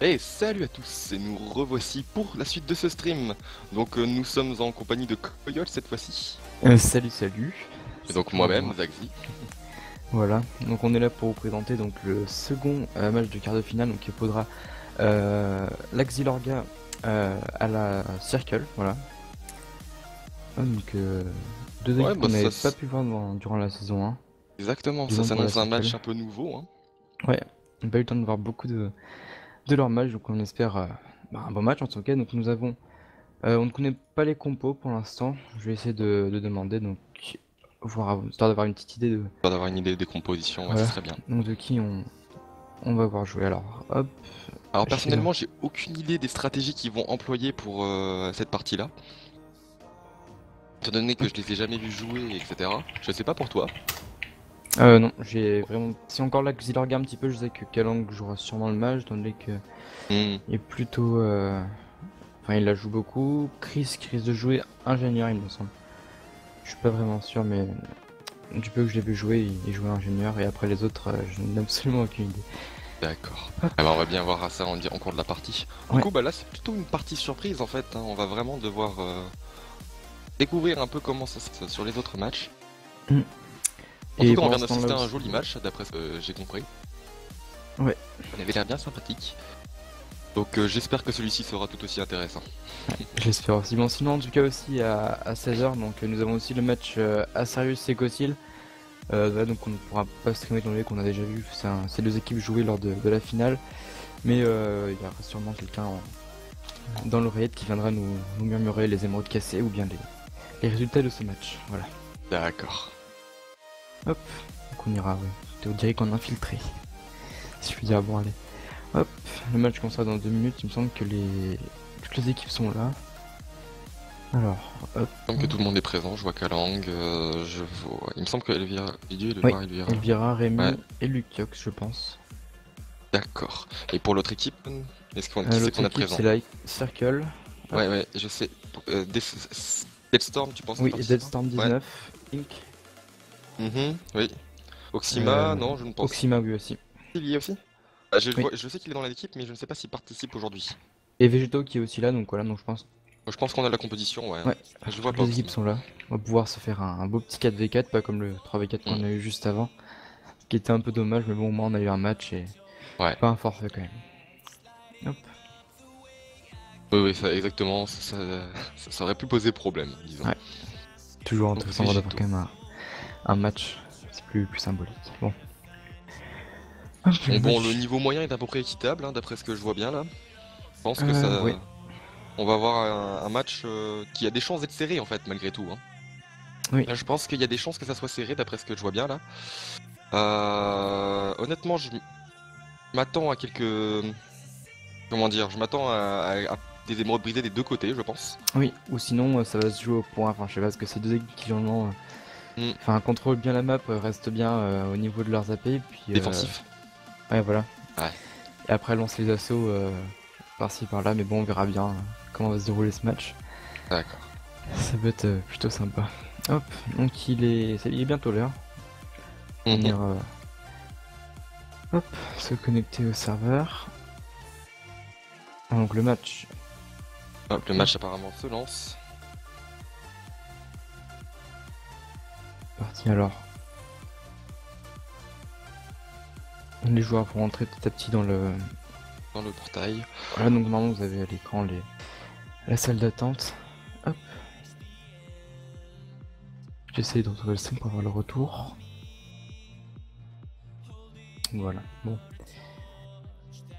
Hey, salut à tous, et nous revoici pour la suite de ce stream. Donc nous sommes en compagnie de Coyol cette fois-ci. Salut, salut. Et C'est donc toujours moi-même, moi. Zagzi. Voilà. Donc on est là pour vous présenter donc le second match de quart de finale. Donc il faudra l'Axilorga à la Circle. Voilà. Donc deux Ouais, équipes bah qu'on ça... n'avait pas pu voir durant la saison 1. Exactement, Du ça moins pour la s'annonce un Circle. match un peu nouveau, hein. Ouais. On n'a pas eu le temps de voir beaucoup de leur match. Donc on espère un bon match en tout cas. Donc nous avons. On ne connaît pas les compos pour l'instant. Je vais essayer de demander. Donc voir histoire d'avoir une petite idée de. Pas d'avoir une idée des compositions, ouais, ce Voilà. serait bien. Donc de qui on va voir jouer. Alors hop. Alors J'essaie de... personnellement, j'ai aucune idée des stratégies qu'ils vont employer pour cette partie-là. Étant donné que je les ai jamais vus jouer, etc. Je sais pas pour toi. Non, j'ai vraiment... Si encore là que Zilorga un petit peu, je sais que Kalang jouera sûrement le match, étant donné qu'il Hmm, est plutôt... Enfin, il la joue beaucoup. Chris risque de jouer ingénieur, il me semble. Je suis pas vraiment sûr, mais du peu que je l'ai vu jouer, il jouait ingénieur, et après les autres, je n'ai absolument aucune idée. d'accord. Ah bah, on va bien voir ça en cours de la partie. Du Ouais. coup, bah là, c'est plutôt une partie surprise en fait, hein. On va vraiment devoir découvrir un peu comment ça se passe sur les autres matchs. Mm. En tout Et cas, on pendant vient ce temps-là d'assister à un aussi... joli match, d'après ce que j'ai compris. Ouais, On avait l'air bien sympathique. Donc j'espère que celui-ci sera tout aussi intéressant. j'espère aussi. Bon, sinon, en tout cas aussi à 16h, donc nous avons aussi le match Asarius et Gossil. Voilà, donc on ne pourra pas streamer étant donné qu'on a déjà vu ces deux équipes jouer lors de la finale. Mais il y aura sûrement quelqu'un dans l'oreillette qui viendra nous murmurer les émeraudes cassées ou bien les résultats de ce match. Voilà. D'accord. Hop, donc on ira, on dirait qu'on infiltré. Si je puis dire, bon allez. Hop, le match commencera dans 2 minutes, il me semble que toutes les équipes sont là. Alors, hop. Comme que tout le monde est présent, je vois Kalang, il me semble que Elvira, Vidu et le Oui, voir Elvira. Elvira, Ouais, Rémi et Lukiox, je pense. d'accord. Et pour l'autre équipe, qui c'est L'autre qu'on a de équipe, présent? c'est la Circle. Hop. Ouais, ouais, je sais. Deathstorm, tu penses qu'il Oui, participe? Deadstorm Ouais. 19, Inc. Oui. Oxima, Euh, non, je ne pense. Oxima, oui aussi. Il y est aussi? Ah, Oui. je sais qu'il est dans l'équipe, mais je ne sais pas s'il participe aujourd'hui. Et Végéto qui est aussi là, donc voilà, donc je pense. Je pense qu'on a la composition, ouais. Ouais, Je vois toutes pas les équipes Oxima. sont là. On va pouvoir se faire un beau petit 4v4, pas comme le 3v4 Hmm, qu'on a eu juste avant. Qui était un peu dommage, mais bon, au moins on a eu un match et ouais. pas un forfait quand même. Hop. Oui, oui, ça, exactement, ça aurait pu poser problème, disons. Ouais, toujours Donc intéressant d'avoir Végéto. quand même un match. C'est plus symbolique. Bon. Hop, le Bon, le match. niveau moyen est à peu près équitable, hein, d'après ce que je vois bien là. Je pense que ça... Ouais. On va avoir un match qui a des chances d'être serré en fait, malgré tout, hein. Oui. Là, je pense qu'il y a des chances que ça soit serré, d'après ce que je vois bien là. Honnêtement, je m'attends à quelques... Comment dire? Je m'attends à des émeraudes brisées des deux côtés, je pense. Oui, ou sinon ça va se jouer au point. Enfin, je sais pas, parce que ces deux équipes qui généralement Hmm, enfin, contrôlent bien la map, restent bien au niveau de leurs AP, puis défensif. ouais, voilà. Ouais, Et après, lance les assauts par-ci par-là, mais bon, on verra bien comment va se dérouler ce match. d'accord. Ça peut être plutôt sympa. Hop, donc il est bientôt l'heure. On Mhm. ira hop, se connecter au serveur. Ah, donc le match. Hop, le match apparemment se lance. Parti alors. Les joueurs vont rentrer petit à petit dans le. Dans le portail. Voilà, donc normalement vous avez à l'écran la salle d'attente. Hop. J'essaie de retrouver le stream pour avoir le retour. Voilà, bon.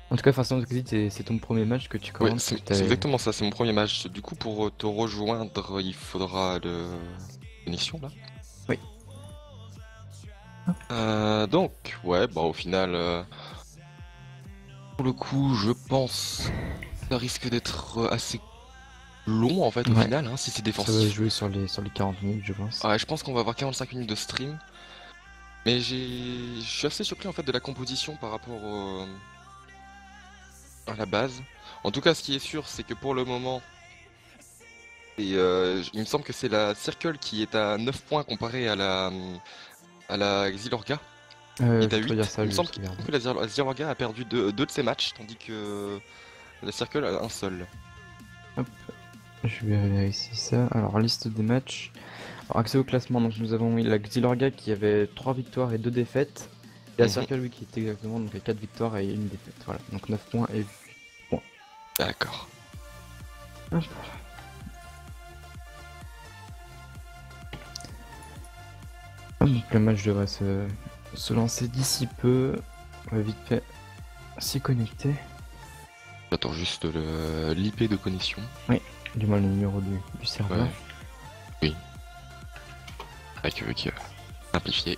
En tout cas, Vincent, c'est ton premier match que tu Oui, commentes. c'est exactement ça, c'est mon premier match. Du coup, pour te rejoindre, il faudra le... connexion là. Oui. Donc, ouais, bah au final, pour le coup, je pense que ça risque d'être assez long en fait au Ouais. final, hein, si c'est Ça va se défensif. jouer sur les 40 minutes, je pense. Ouais, je pense qu'on va avoir 45 minutes de stream, mais je suis assez surpris en fait de la composition par rapport à la base. En tout cas, ce qui est sûr, c'est que pour le moment, il me semble que c'est la Circle qui est à 9 points comparé à la Xilorga. Il est à Je peux 8. dire ça, Il me je semble vais regarder. que la Zirorga a perdu deux de ses matchs, tandis que la Circle a un seul. Hop, je vais vérifier ça. Alors, liste des matchs. Alors, accès au classement, donc nous avons la Xilorga qui avait 3 victoires et 2 défaites. Et la Mhm. Circle, oui, qui était exactement donc, à 4 victoires et 1 défaite. Voilà, donc 9 points et 8 points. D'accord. Hop. Donc le match devrait se lancer d'ici peu. On va vite fait s'y connecter. J'attends juste l'IP de connexion. Du moins le numéro du serveur. Ouais. Oui. Avec simplifié.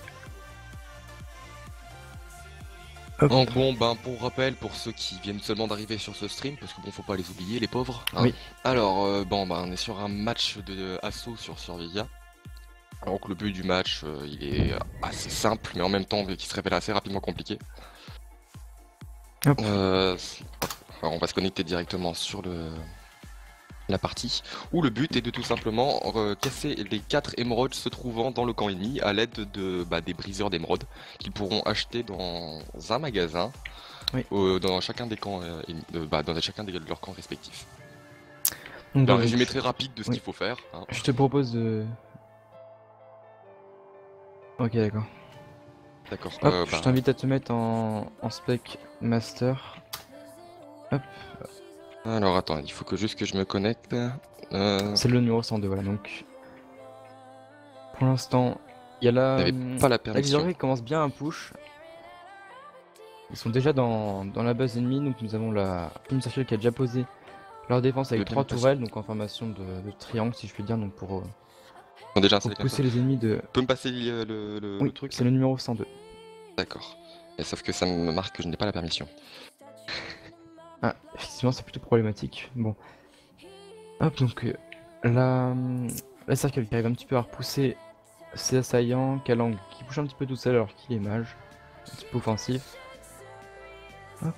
Hop. Donc bon, ben pour rappel, pour ceux qui viennent seulement d'arriver sur ce stream, parce que bon, faut pas les oublier, les pauvres. Hein. Oui. Alors, bon, ben on est sur un match de assaut sur Survivia. Donc le but du match, il est assez simple, mais en même temps qui se révèle assez rapidement compliqué. Hop. Alors, on va se connecter directement sur la partie, où le but est de tout simplement casser les 4 émeraudes se trouvant dans le camp ennemi à l'aide des briseurs d'émeraudes qu'ils pourront acheter dans un magasin, Oui. dans chacun des camps, dans chacun de leurs camps respectifs. Donc, Un résumé très rapide de ce oui. qu'il faut faire. Hein. Je te propose de... Ok, d'accord. D'accord. Hop, je t'invite à te mettre en spec master. Hop. Alors attends, il faut juste que je me connecte. C'est le numéro 102, voilà. Donc, pour l'instant, il y a la... J'avais pas la permission. Xilorga commence bien à push. Ils sont déjà dans la base ennemie, donc nous avons la Team Circle qui a déjà posé leur défense avec Le 3 bien tourelles, donc en formation de triangle si je puis dire, donc pour Ils ont déjà installé pousser les ennemis de... Tu peux me passer le Oui, truc c'est le numéro 102. D'accord. Et sauf que ça me marque que je n'ai pas la permission. Ah, effectivement, c'est plutôt problématique. Bon. Hop, donc la Circle qui arrive un petit peu à repousser ses assaillants, Kalang qui bouge un petit peu tout seul alors qu'il est mage, un petit peu offensif. Hop.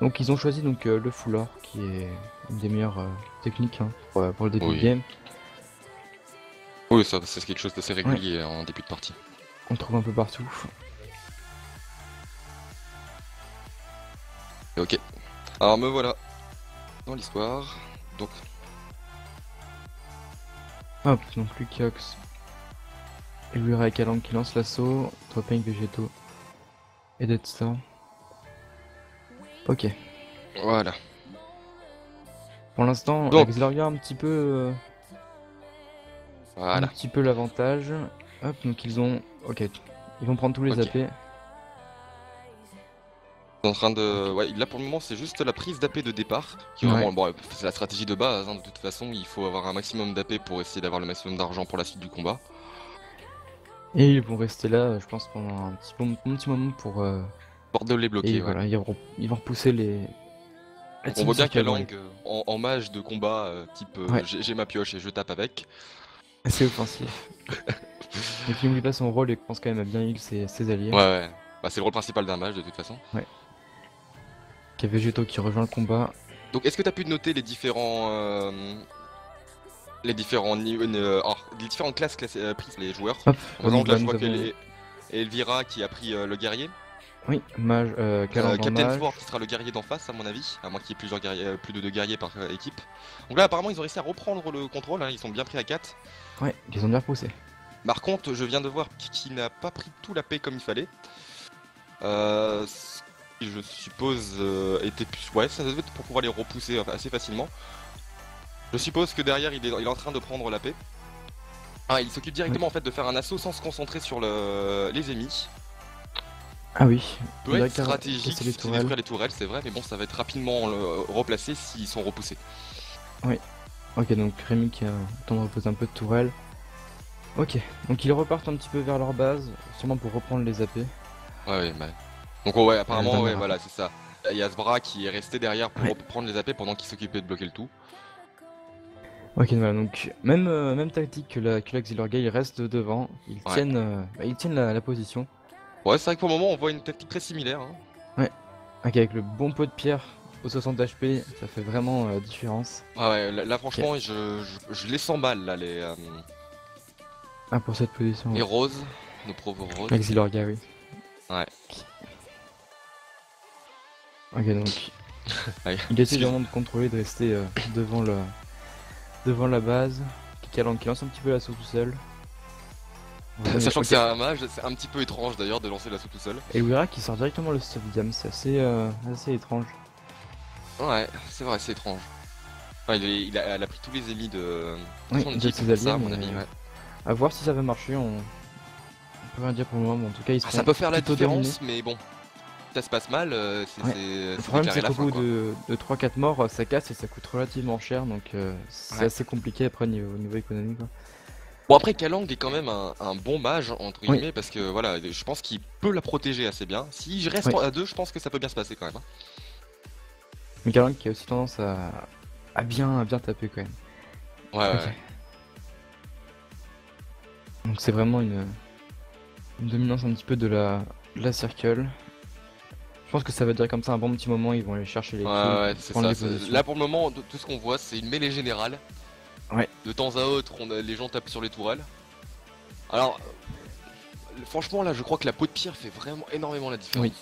Donc ils ont choisi donc le full or qui est une des meilleures techniques hein, pour le début Oui. de game. Oui, ça c'est quelque chose d'assez régulier en début de partie. On le trouve un peu partout. Ok. Alors me voilà dans l'histoire. Donc Hop, donc Lucax et Lura et Kalang qui lancent l'assaut, Dropping Végétaux et Dead Star. Ok. voilà. Pour l'instant, Donc. Xilorga a un petit peu Voilà. l'avantage. Hop, donc ils ont... Ok, ils vont prendre tous les Ok. AP. Ils sont en train de. Ouais, là pour le moment c'est juste la prise d'AP de départ. Qui est Ouais. vraiment. Bon, c'est la stratégie de base, hein, de toute façon, il faut avoir un maximum d'AP pour essayer d'avoir le maximum d'argent pour la suite du combat. Et ils vont rester là, je pense, pendant un petit moment pour... Bordel les bloquer, et ouais. voilà, ils vont repousser les... la On team voit bien Circle, Kalang en mage de combat type Ouais. j'ai ma pioche et je tape avec. assez offensif. Et qui n'oublie pas son rôle et pense quand même à bien heal ses alliés. Ouais, ouais. Bah, c'est le rôle principal d'un mage de toute façon. Qui a Végétaux qui rejoint le combat. Donc est-ce que tu as pu noter les différentes classes prises les joueurs? Hop, Par exemple, là je nous vois que avons- Elvira qui a pris le guerrier. Oui, mage, Kalang en Captain mage. Sword qui sera le guerrier d'en face à mon avis, à moins qu'il y ait plusieurs guerriers, plus de 2 guerriers par équipe. Donc là apparemment ils ont réussi à reprendre le contrôle, hein, ils sont bien pris à 4. Ouais, ils ont bien repoussé. Par contre je viens de voir qui n'a pas pris tout la paix comme il fallait. Ce qui, je suppose était plus... Ouais, ça devait être pour pouvoir les repousser assez facilement. Je suppose que derrière il est en train de prendre la paix. Ah, il s'occupe directement en fait de faire un assaut sans se concentrer sur les ennemis. Ah oui. Peut Il être a stratégique cassé les c'est tourelles. détruire les tourelles, c'est vrai, mais bon, ça va être rapidement replacé s'ils sont repoussés. Ok, donc Rémi qui a le temps de reposer un peu de tourelle. Ok, donc ils repartent un petit peu vers leur base, sûrement pour reprendre les AP. Ouais, ouais. Donc ouais, apparemment, Damara. ouais, voilà, c'est ça. Il y a Sbra qui est resté derrière pour Ouais. reprendre les AP pendant qu'il s'occupait de bloquer le tout. Ok, voilà, donc même tactique que la Xilorga, ils restent devant, ils Ouais. tiennent la position. Ouais, c'est vrai que pour le moment, on voit une tactique très similaire. Hein. Ok, avec le bon pot de pierre au 60 HP, ça fait vraiment différence. Ah ouais, là, franchement, je les sens mal, là, Ah, pour cette position, les ouais. roses, nos pauvres roses. La Xilorga, oui. Ouais. Ok, donc Allez, il essaie excuse. vraiment de contrôler, de rester devant la base. Kalang qui lance un petit peu l'assaut tout seul. Sachant que Ok. c'est un mage, c'est un petit peu étrange d'ailleurs de lancer l'assaut tout seul. Et Wira qui sort directement le stuff diam, c'est assez étrange. Ouais, c'est vrai, c'est étrange. Enfin, elle a pris tous les ennemis de Oui, son de équipe ses pour ça, à alliés, mon mais avis. Ouais. à voir si ça va marcher, on peut rien dire pour le moment, mais en tout cas ils Ah, sont ça peut faire la plutôt dominés. différence, mais bon, si ça se passe mal, Ouais. Le c'est problème déclaré c'est la qu'au fin bout quoi. de 3-4 morts, ça casse et ça coûte relativement cher, donc c'est Ouais. assez compliqué après niveau économique, quoi. Bon après Kalang est quand même un bon mage entre Oui. guillemets parce que voilà, je pense qu'il peut la protéger assez bien. Si je reste Oui. à deux, je pense que ça peut bien se passer quand même. Hein. Mais Kalang qui a aussi tendance à bien taper quand même. Ouais, ouais, Ok. ouais. Donc c'est vraiment une dominance un petit peu de la circle. Je pense que ça va durer comme ça un bon petit moment, ils vont aller chercher les Ouais, kills, ouais, c'est prendre ça. les positions. Là pour le moment, tout ce qu'on voit, c'est une mêlée générale. Ouais. De temps à autre, les gens tapent sur les tourelles. Alors, franchement là, je crois que la peau de pierre fait vraiment énormément la différence. Oui.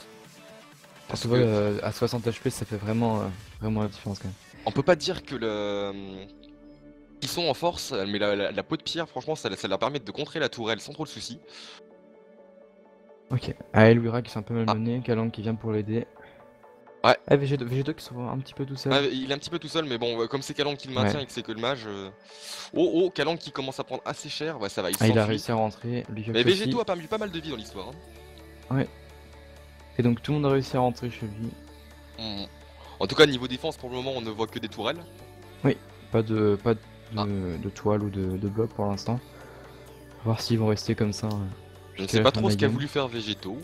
Parce Tu que vois, à 60 HP, ça fait vraiment la différence quand même. on peut pas dire que ils sont en force, mais la peau de pierre, franchement, ça leur permet de contrer la tourelle sans trop de soucis. Ok. Ah, Elwira qui sont un peu Ah. malmenés, Kalang qui vient pour l'aider. Ouais. Ah, VG2 qui sont un petit peu tout seuls. Ouais, il est un petit peu tout seul, mais bon, comme c'est Kalang qui le maintient Ouais. et que c'est que le mage. Oh, Kalang qui commence à prendre assez cher, ouais, ça va, il Ah, il a s'enfuit. réussi à rentrer, Lukaku Mais aussi. Végéto a perdu pas mal de vie dans l'histoire. Hein. Et donc tout le monde a réussi à rentrer chez lui. En tout cas, niveau défense, pour le moment, on ne voit que des tourelles. Pas de Ah. de toile ou de bloc pour l'instant. Voir s'ils vont rester comme ça. Je ne jusqu'à sais la pas fin de trop la ce qu'a game. voulu faire Végéto.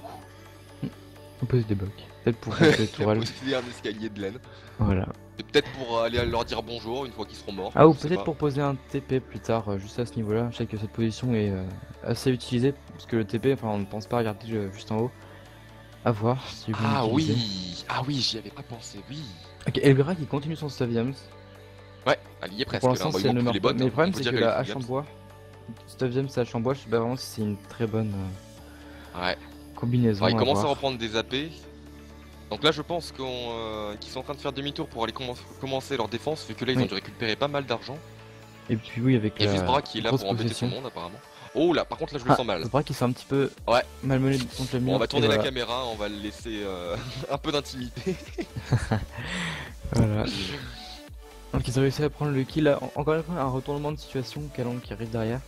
On pose des blocs. Peut-être pour rentrer les Il a tourelles. posé un escalier de laine. Voilà. Et peut-être pour aller leur dire bonjour une fois qu'ils seront morts. Ah, ou je sais peut-être pas. pour poser un TP plus tard, juste à ce niveau-là. Je sais que cette position est assez utilisée, parce que le TP, enfin on ne pense pas regarder juste en haut. À voir si vous Ah l'utilisez. oui, ah oui, j'y avais pas pensé, oui. Ok, Elvira qui continue son Staviams. Ouais, elle y est presque Pour là. l'instant, Bah, si il elle ne manque meurt les pas. bottes. Mais le On problème, peut c'est dire que qu'elle la est hache en Williams. bois, Staviams et hache en bois, je sais pas vraiment si c'est une très bonne Ouais. combinaison. Alors, ils à commencent à voir. reprendre des AP. Donc là, je pense qu'ils sont en train de faire demi-tour pour aller commencer leur défense, vu que là, ils Oui. ont dû récupérer pas mal d'argent. Et puis, oui, avec Et la Visbra qui est là grosse pour embêter tout possession. le monde, apparemment. Oh là, par contre, là, je le Ah, sens mal. le bras qui sont un petit peu Ouais. malmené contre le mur. Bon, on va et tourner la voilà. caméra, on va le laisser un peu d'intimité. Voilà. Donc ils ont réussi à prendre le kill. Là, encore une fois, un retournement de situation. Kalang qui arrive derrière.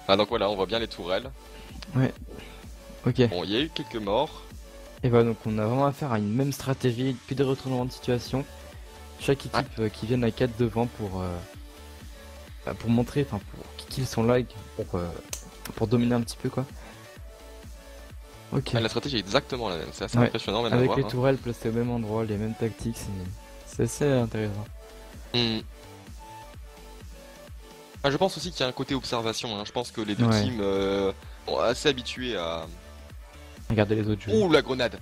Ah, donc voilà, on voit bien les tourelles. Ok. Bon, il y a eu quelques morts. Et voilà, donc on a vraiment affaire à une même stratégie, que des retournements de situation. Chaque équipe qui viennent à 4 devant pour montrer, enfin pour qu'ils sont là et pour dominer un petit peu quoi. Ok. Ah, la stratégie est exactement la même, c'est assez Ouais. impressionnant même à Avec voir. les Hein. tourelles placées au même endroit, les mêmes tactiques, c'est assez intéressant. Ah, je pense aussi qu'il y a un côté observation. Hein. Je pense que les deux Ouais. teams sont assez habitués à. Regardez les autres jeux. Oh la grenade.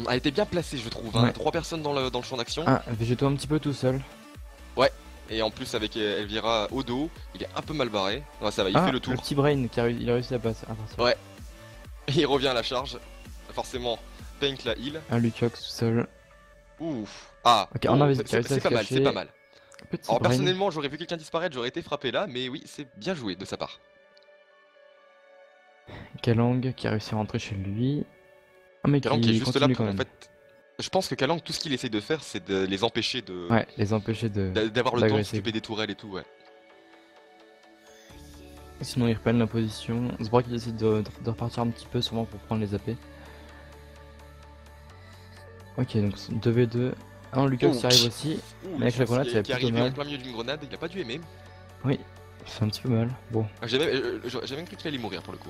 Elle était bien placée, je trouve. Hein. Ouais. 3 personnes dans le champ d'action. Ah, Végéto un petit peu tout seul. Et en plus, avec Elvira au dos, il est un peu mal barré. Ouais, ça va, il Ah, fait le tour. le petit brain il a réussi à passer. Ouais. Il revient à la charge. Forcément, Paint la heal. Un Lucox tout seul. Ouf. Ah, Ok, on a réussi à c'est se pas mal, cacher. c'est pas mal. Petit Alors brain. personnellement, j'aurais vu quelqu'un disparaître, j'aurais été frappé là, mais oui, c'est bien joué de sa part. Kalang qui a réussi à rentrer chez lui. Ah, mais Kalang qui est juste là continue pour quand en même. fait. Je pense que Kalang, tout ce qu'il essaie de faire, c'est de les empêcher de Ouais, les empêcher d'avoir le temps de d'agresser. s'occuper des tourelles et tout, ouais. Sinon, ils reprennent la position. Zbra qui décide de repartir un petit peu, sûrement pour prendre les AP. Ok, donc 2v2. Un Lucox qui arrive aussi. Ouh, Mais avec la grenade, qui ça est va plutôt arrivé en mal. plein milieu d'une grenade, il a pas dû aimer. Oui, c'est un petit peu mal. Bon. J'ai même cru qu'il allait mourir pour le coup.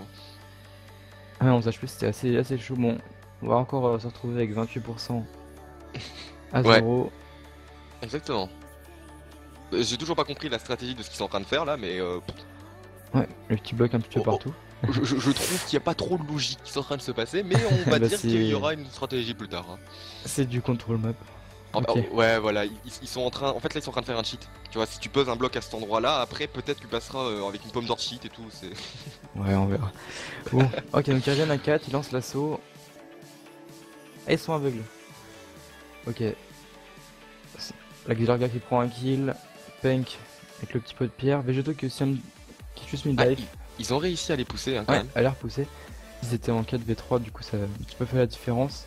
Ah, 11 HP, c'était assez chaud. Bon, on va encore se retrouver avec 28% à Ouais. 0. Exactement. J'ai toujours pas compris la stratégie de ce qu'ils sont en train de faire là, mais Ouais, le petit bloc un petit peu Oh, oh. partout. je trouve qu'il n'y a pas trop de logique qui est en train de se passer, mais on va Bah, dire c'est- qu'il y aura une stratégie plus tard. Hein. C'est du control map. Ok. Ouais, voilà, ils sont en train. En fait, là, ils sont en train de faire un cheat. Tu vois, si tu poses un bloc à cet endroit-là, après, peut-être tu passeras avec une pomme d'or cheat et tout. C'est. Ouais, on verra. Bon, ok, donc ils reviennent à 4, ils lancent l'assaut. Ah, ils sont aveugles. Ok. La Xilorga qui prend un kill. Pink avec le petit pot de pierre. Végéto qui est aussi qui juste mis Ah, dive. ils ont réussi à les pousser, hein, quand Ouais, même. à l'air poussé. Ils étaient en 4v3, du coup ça a un petit peu fait la différence.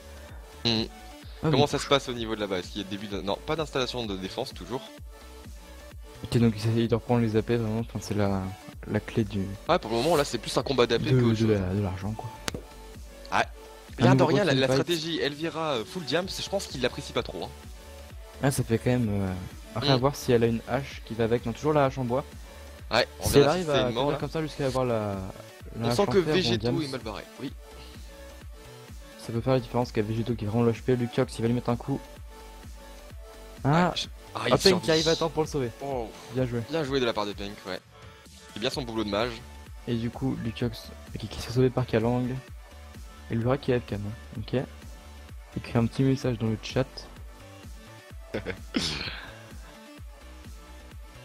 Hmm. Ah, Comment donc, ça se passe au niveau de la base? Il y a début de... Non, pas d'installation de défense, toujours. ok, donc ils essayent de reprendre les AP, vraiment, enfin, c'est la clé Ouais, pour le moment, là, c'est plus un combat d'AP que autre chose. de l'argent, quoi. Ah, Un l'air de nouveau rien, team la fight. stratégie Elvira full diams, je pense qu'il l'apprécie pas trop. Hein. Ah, ça fait quand même. Après, à voir si elle a une hache qui va avec. Non, toujours la hache en bois. Ouais, on Si elle verra si arrive c'est à une mort tenir là. comme ça jusqu'à avoir la On hache sent en que fer, bon, Végéto Diams, est mal barré. Oui. ça peut faire la différence qu'à Végéto qui est vraiment le HP. Lucox, il va lui mettre un coup. Ouais, Ah, il Pink survit. qui arrive à temps pour le sauver. Oh, Bien joué. bien joué de la part de Pink, ouais. C'est bien son boulot de mage. Et du coup, Lucox qui s'est sauvé par Kalang. Et le qui est FK, non. Ok. Il écrit un petit message dans le chat.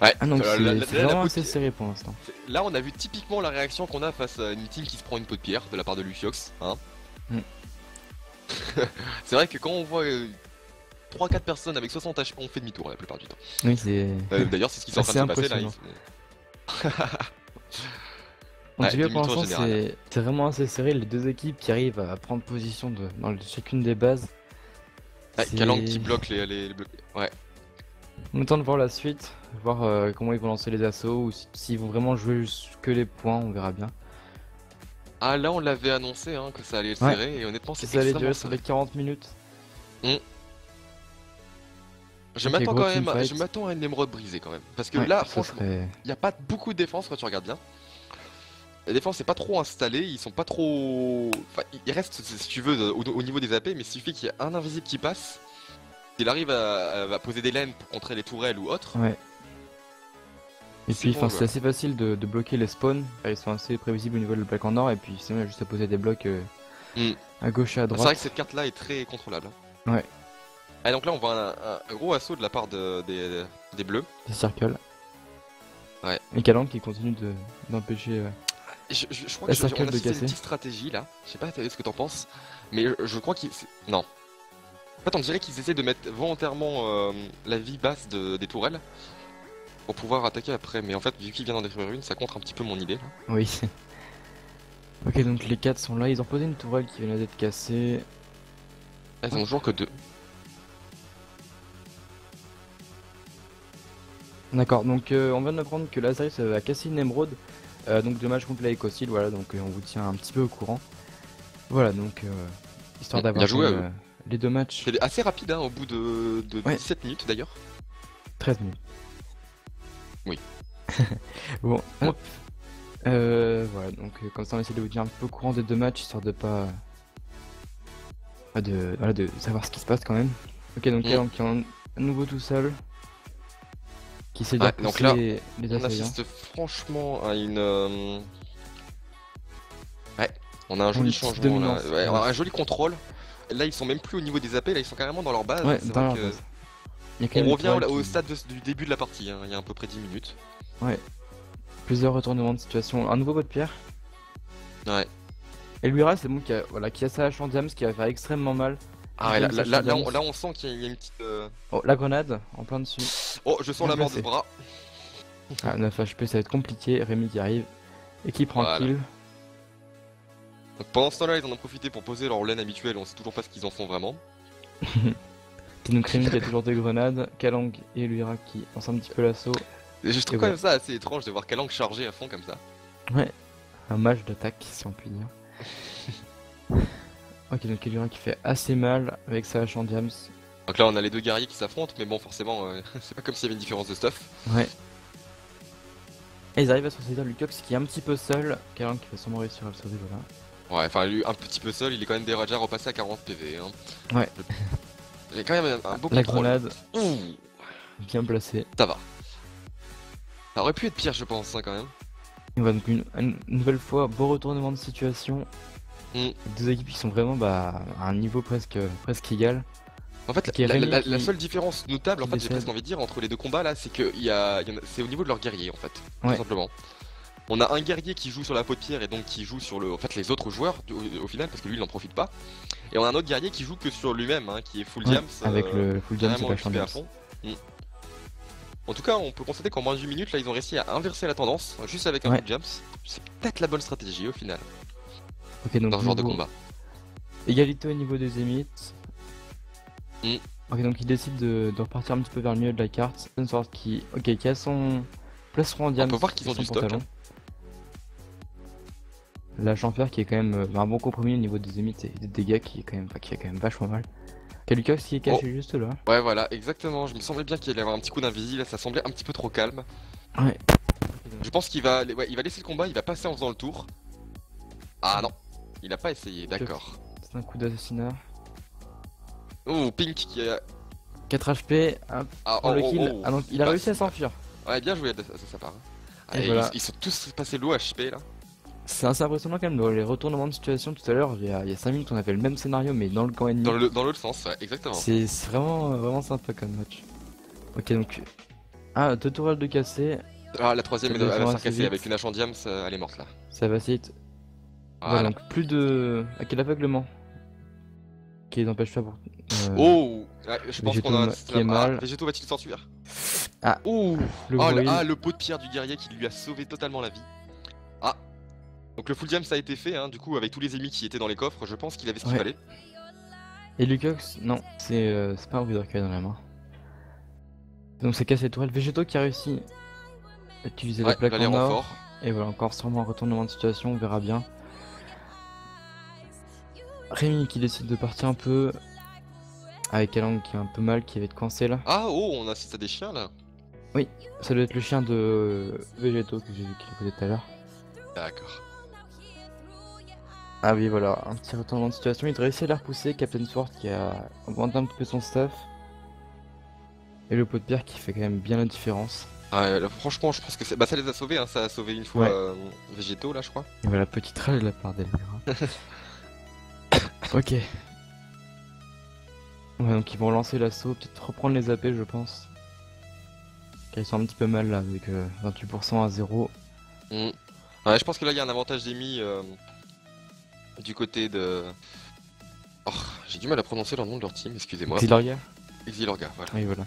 Ouais, Ah, donc c'est la vraiment peau de assez pierre- serré pour l'instant. Là, on a vu typiquement la réaction qu'on a face à une team qui se prend une peau de pierre de la part de Luxiox. Hein. Mm. C'est vrai que quand on voit 3-4 personnes avec 60 HP, on fait demi-tour la plupart du temps. Oui, c'est. D'ailleurs, c'est ce qui est en train de se passer là. En Ouais, tout cas, pour demi-tour l'instant, général. c'est vraiment assez serré. Les deux équipes qui arrivent à prendre position dans chacune des bases. Ouais, C'est- Kalang qui bloque les blocs. Ouais. On attend de voir la suite, voir comment ils vont lancer les assauts ou s'ils vont vraiment jouer juste que les points, on verra bien. Ah, là, on l'avait annoncé hein, que ça allait être Ouais. serré et honnêtement, c'est Ça allait extrêmement durer sur serré. les 40 minutes. Je Ok, m'attends gros quand même, teamfight. je m'attends à une émeraude brisée quand même. Parce que Ouais, là, ça franchement, serait- il n'y a pas beaucoup de défense quand tu regardes bien. La défense n'est pas trop installée, ils sont pas trop. Enfin, il reste, si tu veux, au niveau des AP, mais il suffit qu'il y ait un invisible qui passe, qu'il arrive à poser des laines pour contrer les tourelles ou autre. Ouais. Et C'est puis, bon, enfin, quoi. c'est assez facile de bloquer les spawns. Car ils sont assez prévisibles au niveau de plaque en or. Et puis, sinon, il y a juste à poser des blocs Hmm. à gauche et à C'est vrai que droite. cette carte-là est très contrôlable. Ouais, Ah, donc là, on voit un gros assaut de la part des bleus. des circles. Ouais. Et Kalang qui continue d'empêcher. Je crois La que on circle a de cité une casser. petite stratégie là. Je sais pas ce que t'en penses, mais je crois qu'ils. Non. En fait, on dirait qu'ils essaient de mettre volontairement la vie basse des tourelles pour pouvoir attaquer après. Mais en fait, vu qu'il vient d'en détruire une, ça contre un petit peu mon idée là. Oui. Ok, donc les 4 sont là. Ils ont posé une tourelle qui vient d'être cassée. Ah, ils ont toujours que deux. D'accord, donc on vient d'apprendre que Lazarus a cassé une émeraude. Donc le match complet avec Ocil, voilà, donc on vous tient un petit peu au courant. Voilà, donc histoire Bien d'avoir joué quand à même, les deux matchs, C'est assez rapide hein, au bout de Ouais. 17 minutes d'ailleurs. 13 minutes. Oui. Bon, hop. Voilà, donc comme ça on essaie de vous tenir un peu au courant des deux matchs, histoire de pas... voilà, de savoir ce qui se passe quand même. Ok, donc Kalang qui est à nouveau tout seul. Qui essaie de Ouais, repousser donc là, les On assaillants. assiste franchement à une. Ouais, on a un joli Une petite changement là. dominance, Ouais, ouais. un joli contrôle. Là, ils sont même plus au niveau des AP, là, ils sont carrément dans leur base. Ouais, C'est dans vrai leur que base. Il y a quand on même une revient tourelle au qui- stade du début de la partie, hein, il y a à peu près 10 minutes. Plusieurs retournements de situation. Un nouveau pot de pierre. Ouais. Et Luira, c'est bon, qui a sa hache en diams, qui va faire extrêmement mal. Ah ouais, James Ashton là, on sent qu'il y a une petite. Oh, la grenade, en plein dessus. Oh, je sens Bien la mort de placé. ce bras. Ah, 9 HP, ça va être compliqué. Rémi qui arrive. Et qui prend Voilà. kill. Donc pendant ce temps-là, ils en ont profité pour poser leur laine habituelle, on sait toujours pas ce qu'ils en font vraiment. Et donc Rémi qui a toujours des grenades. Kalang et Luira qui lancent un petit peu l'assaut. Et je trouve Et quand même ça assez étrange de voir Kalang charger à fond comme ça. Ouais, un match d'attaque, si on peut dire. Ok, donc Luira qui fait assez mal avec sa hache en diams. Donc là, on a les deux guerriers qui s'affrontent, mais bon, forcément, c'est pas comme s'il y avait une différence de stuff. Ouais. Et ils arrivent à se saisir Lucox qui est un petit peu seul. Kalang qui va sûrement réussir à le sauver, voilà. Ouais, enfin, lui, un petit peu seul, il est quand même déjà repassé à 40 PV. Hein. Ouais. Il a quand même un beau La contrôle. grenade, Ouh, bien placée. ça va. Ça aurait pu être pire, je pense, hein, quand même. Et on va donc une nouvelle fois, beau retournement de situation. Mm. Deux équipes qui sont vraiment à un niveau presque égal. En fait, Ok, Rémi la qui, seule différence notable, en qui fait, j'ai presque décède. envie de dire, entre les deux combats là, c'est que c'est au niveau de leur guerrier, en fait, tout Ouais, simplement. On a un guerrier qui joue sur la peau de pierre et donc qui joue sur en fait, les autres joueurs au final, parce que lui il n'en profite pas. Et on a un autre guerrier qui joue que sur lui-même, hein, qui est full ouais, diams, avec le full jam, c'est carrément pas équipé à Diams. fond. Mm. En tout cas, on peut constater qu'en moins d'une minute, là, ils ont réussi à inverser la tendance, juste avec un Ouais, full diams. C'est peut-être la bonne stratégie au final, ok, dans donc ce genre de nouveau combat. égalité au niveau des émites. Mm. Ok, donc il décide de repartir un petit peu vers le milieu de la carte. Une sorte qui a son plastron en On diams peut voir qu'ils et ont son du stock, pantalon. hein. La Champion qui est quand même un bon compromis au niveau des émites et des dégâts qui est quand même, qui est quand même vachement mal. Kalukox qui est Oh, caché juste là. ouais, voilà, exactement. Je me semblais bien qu'il allait avoir un petit coup d'invisible, ça semblait un petit peu trop calme. Ouais. Je pense qu'il va, ouais, il va laisser le combat, il va passer en faisant le tour. Ah non, il a pas essayé, d'accord. C'est un coup d'assassinat. Oh, Pink qui a... 4 HP, hop, Ah, prend oh, le oh, kill. oh. Ah donc il a passe. réussi à s'enfuir. Ouais, bien joué de sa part, hein. Ah, Et et voilà. ils sont tous passés l'eau HP là. C'est assez impressionnant quand même dans les retournements de situation tout à l'heure. Il y a 5 minutes on a fait le même scénario mais dans le camp ennemi. Dans l'autre sens, ouais, exactement. C'est vraiment, vraiment sympa comme match. Ok donc... Ah, 2 tourelles de cassé. Ah, la troisième Ça elle va se descend faire assez casser vite. avec une hache en diams, elle est morte là. Ça va assez vite. Voilà Voilà. donc plus de... Ah, quel aveuglement qui les empêche pas pour... Oh, ouais, je pense Végéto qu'on a un qui est mal. Végéto va-t-il s'enfuir? Ah, Ouh. le Oh, bruit. le pot de pierre du guerrier qui lui a sauvé totalement la vie. Ah. Donc le full diams a été fait, hein, du coup avec tous les ennemis qui étaient dans les coffres, je pense qu'il avait ce qu'il Ouais. fallait. Et Lucox, non, c'est pas un Wither dans la main. Donc c'est cassé tourelle. Végéto qui a réussi à utiliser la Ouais, plaque il va les en or. renforts. Et voilà, encore sûrement un retournement de situation, on verra bien. Rémi qui décide de partir un peu. Avec Alang qui est un peu mal, qui va être coincé là. Ah, oh, on assiste à des chiens là. Oui, ça doit être le chien de Végéto que j'ai vu qui est tout à l'heure. D'accord. Ah oui, voilà, un petit retournement de situation. Il réussit à la repousser. Captain Sword qui a augmenté un petit peu son staff. Et le pot de pierre qui fait quand même bien la différence. Ouais, là, franchement, je pense que bah, ça les a sauvés, hein. Ça a sauvé une fois Ouais. Végéto là, je crois. Et voilà, petite rage de la part d'Elvira. Ok. Ouais, donc ils vont lancer l'assaut, peut-être reprendre les AP, je pense. Car ils sont un petit peu mal là, avec 28% à 0. Mm. Ouais, je pense que là, il y a un avantage d'émis du côté de... Oh, j'ai du mal à prononcer leur nom de leur team, excusez-moi. Xiloria. Xilorga, voilà. Oui, voilà.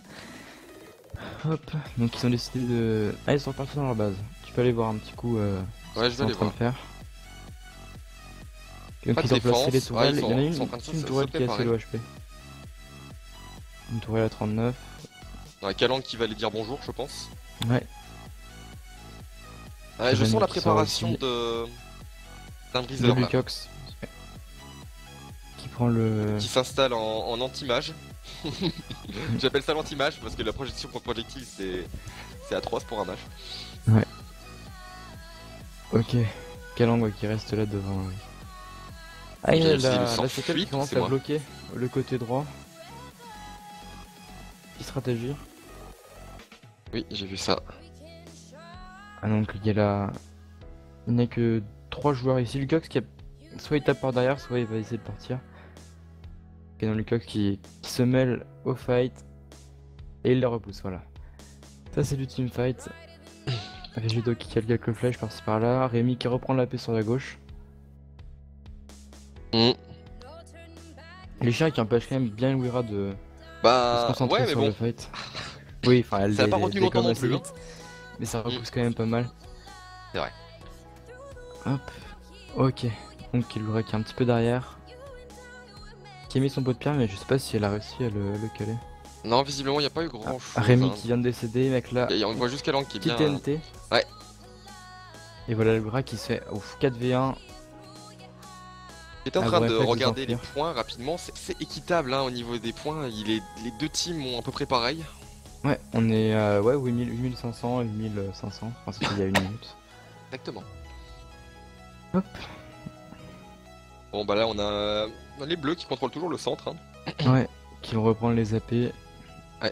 Hop, donc ils ont décidé de... Ah, ils sont repartis dans leur base. Tu peux aller voir un petit coup ce Ouais, qu'ils je sont vais en aller train voir. de faire. Donc Pas de ils ont placé les défense. tourelles, Ouais, il y en a ils sont en une, train de une se tourelle qui a assez préparer. le HP. Une tourelle à 39. Ouais, Kalang qui va aller dire bonjour, je pense. Ouais, Ouais, je Rémi sens la qui sort préparation aussi. d'un de briseur là, Lucox. Qui prend le... qui s'installe en anti-mage. J'appelle ça l'anti-mage parce que la projection contre projectile c'est atroce pour un mage. Ouais. Ok. Kalang ouais, qui reste là devant. Oui. Ah, il y a Il la s'enfuit, chapelle qui commence c'est à moi. bloquer le côté droit. Petite stratégie. Oui, j'ai vu ça. Ah donc il y a la... Il n'y a que 3 joueurs ici. Lucox qui a... Soit il tape par derrière, soit il va essayer de partir. Et donc Lucox qui se mêle au fight. Et il la repousse, voilà. Ça c'est du team fight. Végéto qui cale quelques flèches par-ci par-là. Rémi qui reprend la paix sur la gauche. Mm. Les chiens qui empêchent quand même bien Wira de se Bah concentrer ouais, mais sur bon, le fight. Oui, enfin elle ça a pas retenu longtemps non assez plus, hein. vite. Mais ça repousse quand même pas mal. C'est vrai. Hop. Ok. Donc Wira qui est un petit peu derrière. Qui a mis son pot de pierre mais je sais pas si elle a réussi à le caler. Non, visiblement, il n'y a pas eu grand chose. Rémi hein. qui vient de décéder, mec là. Et on voit juste Kalang qui est Petit bien. TNT. Ouais. Et voilà le Wira qui se fait ouf, 4v1. J'étais en Ah, train bon de réflexe de regarder les s'enfuir. points rapidement, c'est équitable hein, au niveau des points, les deux teams ont à peu près pareil. Ouais, on est à ouais, 8500 et 1500. Enfin, c'était il y a une minute. Exactement. Hop. Bon bah là on a les bleus qui contrôlent toujours le centre. Hein. Ouais, qui vont reprendre les AP. Ouais,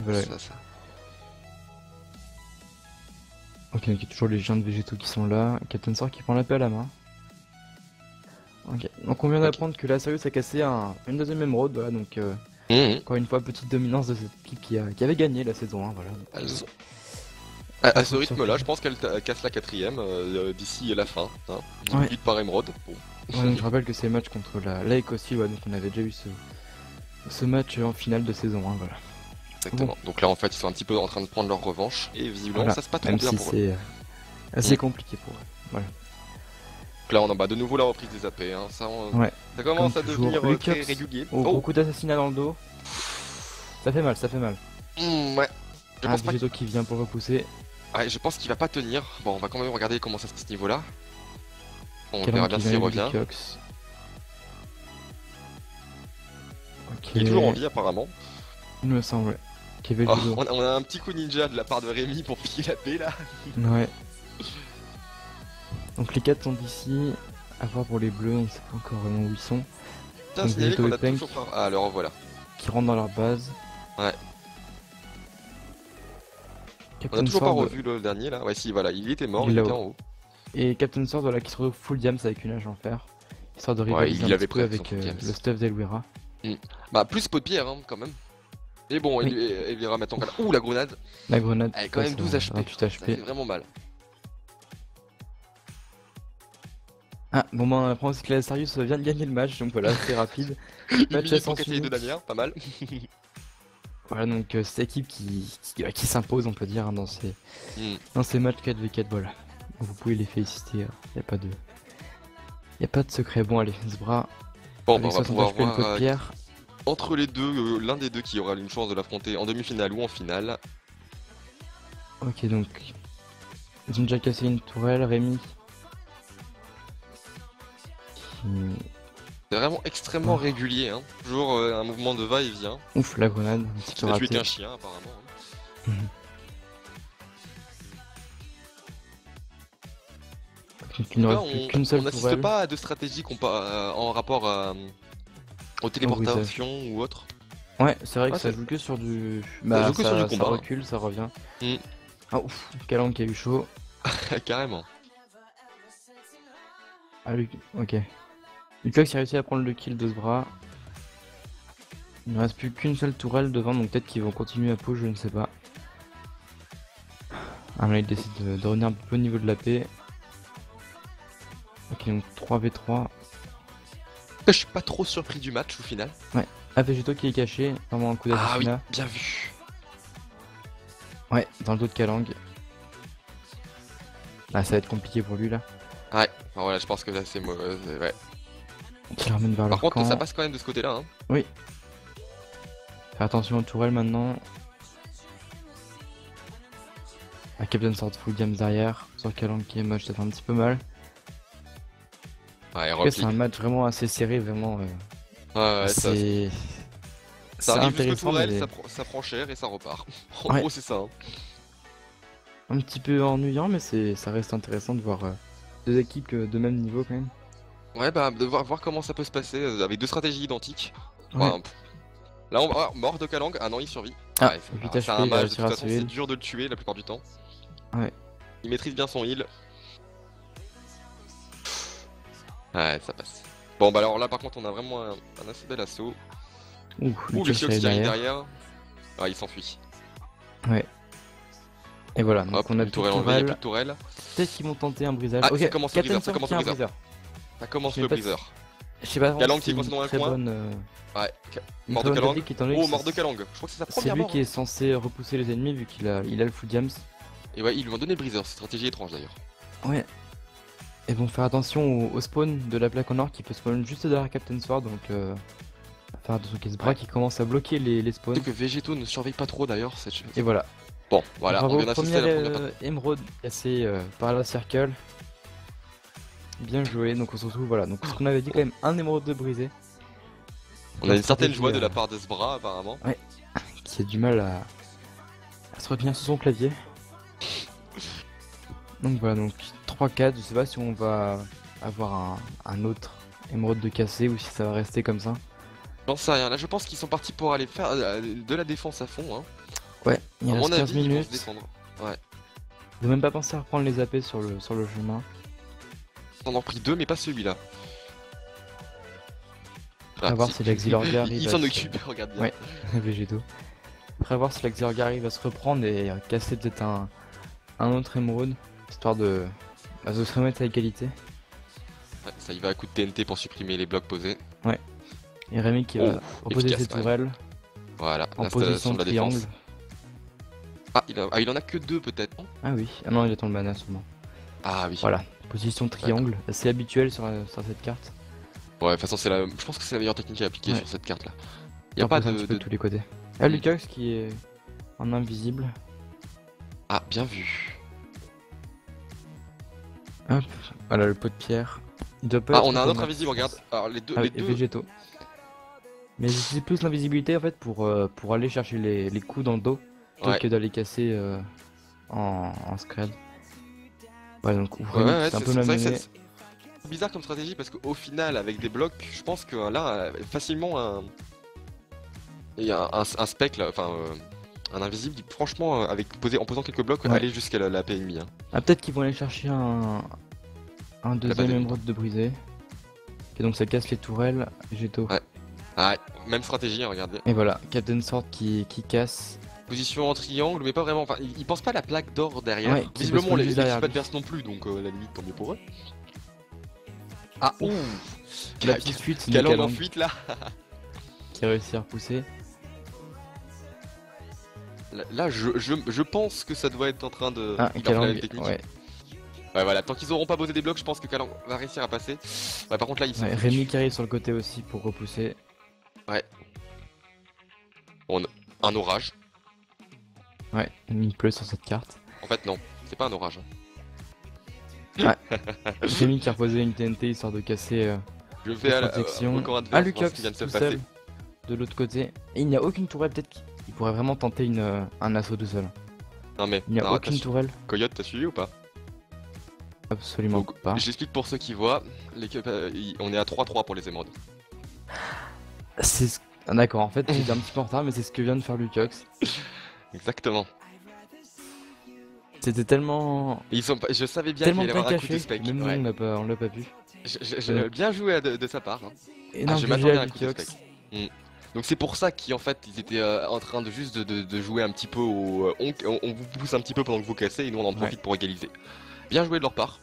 Voilà. ça. Ok, donc il y a toujours les géants de végétaux qui sont là. Captain Sword qui prend la paix à la main. Ok, donc on vient d'apprendre que la Sirius a cassé une deuxième émeraude, voilà, donc Mhm. Encore une fois, petite dominance de cette équipe qui avait gagné la saison 1, voilà. À ce rythme-là, je pense qu'elle casse la quatrième d'ici la fin. Hein. 10 Ouais. buts par émeraude. Bon. Ouais, donc je rappelle que c'est le match contre la Écosse, ouais, donc on avait déjà eu ce match en finale de saison 1, voilà. Exactement. Donc là, en fait, ils sont un petit peu en train de prendre leur revanche. Et visiblement, Voilà. ça se passe pas trop Même bien si pour eux. c'est assez compliqué pour eux. Voilà. Donc là, on a de nouveau la reprise des AP. Hein. Ouais. Ça commence Comme à devenir toujours, très Lucas, régulier. beaucoup d'assassinats dans le dos. Ça fait mal, ça fait mal. Ouais. Je pense pas Végéto qui vient pour repousser. Ouais, je pense qu'il va pas tenir. Bon, on va quand même regarder comment ça se passe ce niveau-là. On Calan verra qui bien vient s'il avec revient. Lucas. Ok. Il est toujours en vie apparemment. Il me semble, ouais. Kevin Oh, Judo. on a un petit coup ninja de la part de Rémi pour piquer la paix là. Ouais. Donc les 4 sont d'ici. À voir pour les bleus, on ne sait pas encore vraiment où ils sont. Tiens, Donc, signaler Végéto qu'on et a Pink. toujours pas. Ah, alors voilà. Qui rentrent dans leur base. Ouais. On a Captain toujours pas Sword revu le dernier là. Ouais, si, voilà, il était mort, Il est il était là-haut. en haut. et Captain Sword voilà, qui se retrouve full diams avec une hache en fer. Histoire de rivaliser il un avait petit peu presque son avec full diams. le stuff d'Elwira. Bah, plus pot de pierre hein, quand même. Et bon, Oui. il ira maintenant. Ouh, la grenade. La grenade. Elle est quand même 12 HP. 28 Ça fait HP. vraiment mal. Ah, bon, ben, on apprend aussi que la Sarius vient de gagner le match, donc voilà, c'est rapide. Une Match à minute pour sens casser les deux unique. Damien, pas mal. Voilà, donc cette équipe qui s'impose, on peut dire, hein, Hmm. dans ces matchs 4v4, voilà. Vous pouvez les féliciter, y a pas de secret. Bon, allez, Zbra, Bon, avec bah, on va 60 pouvoir HP, une voir peau de pierre. entre les deux, l'un des deux qui aura une chance de l'affronter en demi-finale ou en finale. Ok, donc, ils ont déjà cassé une tourelle, Rémi. C'est vraiment extrêmement régulier, hein. Toujours un mouvement de va-et-vient. Ouf, la grenade, un petit peu Il a tué raté. qu'un chien apparemment. Hein. Donc, il ne En tout reste cas, plus qu'une on seule n'assiste tourelle. pas à de stratégies en rapport aux téléportations ou autres. Ouais, c'est vrai que Ah, ça c'est- joue que sur du... joue que sur du ça combat. recule, ça revient. Mm. Ah ouf, Calang qui a eu chaud. Carrément. Ah, ok. Lucas qui a réussi à prendre le kill de ce bras. Il ne reste plus qu'une seule tourelle devant, donc peut-être qu'ils vont continuer à push, je ne sais pas. Ah là, il décide de revenir un peu au niveau de la paix. Ok, donc 3v3. Je suis pas trop surpris du match au final. Ah, Végéto qui est caché, vraiment un coup Ah oui, d'assassinat. bien vu. Ouais, dans le dos de Calang. Ah, ça va être compliqué pour lui là. Ouais, enfin, voilà, je pense que là c'est mauvais. Ouais. Qui le ramène vers Par leur contre, camp. ça passe quand même de ce côté-là. Hein. Oui. Faire attention aux tourelles maintenant. Ah, Captain Sword full diams derrière. Sur Calang qui est moche, ça fait un petit peu mal. Ouais, En tout cas, c'est repli. un match vraiment assez serré, vraiment. Ouais, c'est ça arrive jusque intéressant, tourelle, mais ça prend cher et ça repart. En Ouais. gros, c'est ça. Hein. un petit peu ennuyant, mais ça reste intéressant de voir deux équipes de même niveau quand même. Ouais, bah, de voir comment ça peut se passer avec deux stratégies identiques. Ouais. Enfin, là, mort de Kalang. Ah non, il survit. Ah, Ouais, 8 c'est HP, un il va mage, de réussir toute à façon, se c'est heal. dur de le tuer la plupart du temps. Ouais. Il maîtrise bien son heal. Ouais, ça passe. Bon, bah alors là, par contre, on a vraiment un assez bel assaut. Ouh, Ouh, Lucas le qui Kyox est qui arrive derrière. derrière. Ah, il s'enfuit. Ouais. Et voilà, donc Hop, on a une plus tourelle de enlevée, il n'y a plus tourelles. de tourelle. Peut-être qu'ils vont tenter un brisage. Ah, Ok, ça commence le Captain briseur, ça Sword commence qui a le un briseur. briseur. Ça commence Je le sais pas si- briseur. Je sais pas vraiment Kalang si qui c'est est coincé une dans un très coin. bonne... Ouais, une mort très de bonne Kalang. tactique, étant donné Oh, que mort de Kalang. Je crois que c'est sa c'est première lui mort. qui est censé repousser les ennemis vu qu'il a le full diams. Et ouais, ils lui ont donné le briseur, c'est une stratégie étrange d'ailleurs. Ouais. Et vont faire attention au spawn de la plaque en or qui peut spawn juste derrière Captain Sword, donc faire attention qu'il se bras qui commence à bloquer les spawns. C'est que Végéto ne surveille pas trop d'ailleurs cette chose. Et voilà. Bon, voilà, Bravo, on vient d'assister à la première première émeraude cassée par la circle. Bien joué, donc on se retrouve, voilà. Donc ce qu'on avait dit quand même, un émeraude de brisé. On a une certaine stratégie, joie de la part de ce bras apparemment. qui a du mal à se retenir sur son clavier. Donc voilà, donc 3-4, je sais pas si on va avoir un autre émeraude de cassé ou si ça va rester comme ça. J'en sais rien, là je pense qu'ils sont partis pour aller faire de la défense à fond. Hein. Ouais, il À reste mon 15 avis, ils vont se minutes. défendre. Ouais. Ils ont même pas pensé à reprendre les AP sur le chemin. On en a pris deux, mais pas celui-là. Après voir si l'Exilorga arrive Il à s'en se- occupe, regarde bien. Ouais, végétaux. Après voir si l'Exilorga arrive à se reprendre et casser peut-être un autre émeraude, histoire de se remettre à égalité. Ouais, ça y va à coup de TNT pour supprimer les blocs posés. Et Rémi qui Oh, va reposer efficace, ses quand même. tourelles Voilà, en l'installation position de la triangle. défense. Il en a que 2 peut-être, non? Ah oui, ah non, il attend le mana seulement. Ah oui. Voilà, position triangle, assez habituel sur cette carte. Ouais, de toute façon, je pense que c'est la meilleure technique à appliquer Ouais. sur cette carte là. Il Y a pas un petit peu de. de tous les côtés. Ah, Mm. Lucax qui est en invisible. Ah, bien vu. Hop, voilà le pot de pierre. Il doit pas Ah, être on a un trop autre mal, invisible, je regarde. pense. Alors, les deux. Ah Les oui, et deux... végétaux. Mais j'utilise plus l'invisibilité en fait pour aller chercher les coups dans le dos plutôt Ouais. que d'aller casser en scred. Ouais, donc Ouais, Rémi ouais, qui s'est un peu c'est vrai que malmené. c'est bizarre comme stratégie parce qu'au final, avec des blocs, je pense que là, facilement, il y a un spec là, enfin, un invisible, franchement, en posant quelques blocs, Ouais. aller jusqu'à la paix ennemie. Hein. Ah, peut-être qu'ils vont aller chercher un deuxième base émeraude de brisé. Ok, donc ça casse les tourelles, végétaux. Ouais. Ah, même stratégie, hein, regardez. Et voilà, Captain Sword qui casse. Position en triangle, mais pas vraiment. Enfin, il pense pas à la plaque d'or derrière. Ouais, qui Visiblement, passe les juste derrière l'équipe lui. adverse non plus, donc à la limite, tant mieux pour eux. Ah, ouh! La petite fuite, c'est Calang en Calang fuite là! qui a réussi à repousser. Là, je pense que ça doit être en train de. Ah, il a fait la Calang, même technique. ouais. Ouais, voilà, tant qu'ils auront pas posé des blocs, je pense que Calang va réussir à passer. Ouais, par contre, là, il s'est Ouais, foutu. Rémi qui arrive sur le côté aussi pour repousser. Un orage. Ouais, il pleut sur cette carte. En fait, non, c'est pas un orage. Hein. Rémi qui a reposé une TNT histoire de casser Je les vais à la protections. au camp adverse Ah, voir ce Lucax qui vient de se tout passer. seul de l'autre côté. Et il n'y a aucune tourelle, peut-être qu'il pourrait vraiment tenter un assaut tout seul. Non, mais. Il n'y a non, aucune tourelle. Coyote, t'as suivi ou pas? Absolument Donc, pas. j'explique pour ceux qui voient, on est à 3-3 pour les émeraudes. Ah, d'accord, en fait j'étais un petit peu en retard, mais c'est ce que vient de faire Lucax. Exactement. C'était tellement Je savais bien qu'il tellement allait y bien avoir un coup de caché, spec. même nous Ouais. on l'a pas vu. J'ai bien joué de sa part. Hein. Énorme je GG m'attendais à à un coup de Lucax. spec. Donc c'est pour ça qu'en fait ils étaient en train de juste de jouer un petit peu au... on vous pousse un petit peu pendant que vous cassez et nous on en profite pour égaliser. Bien joué de leur part.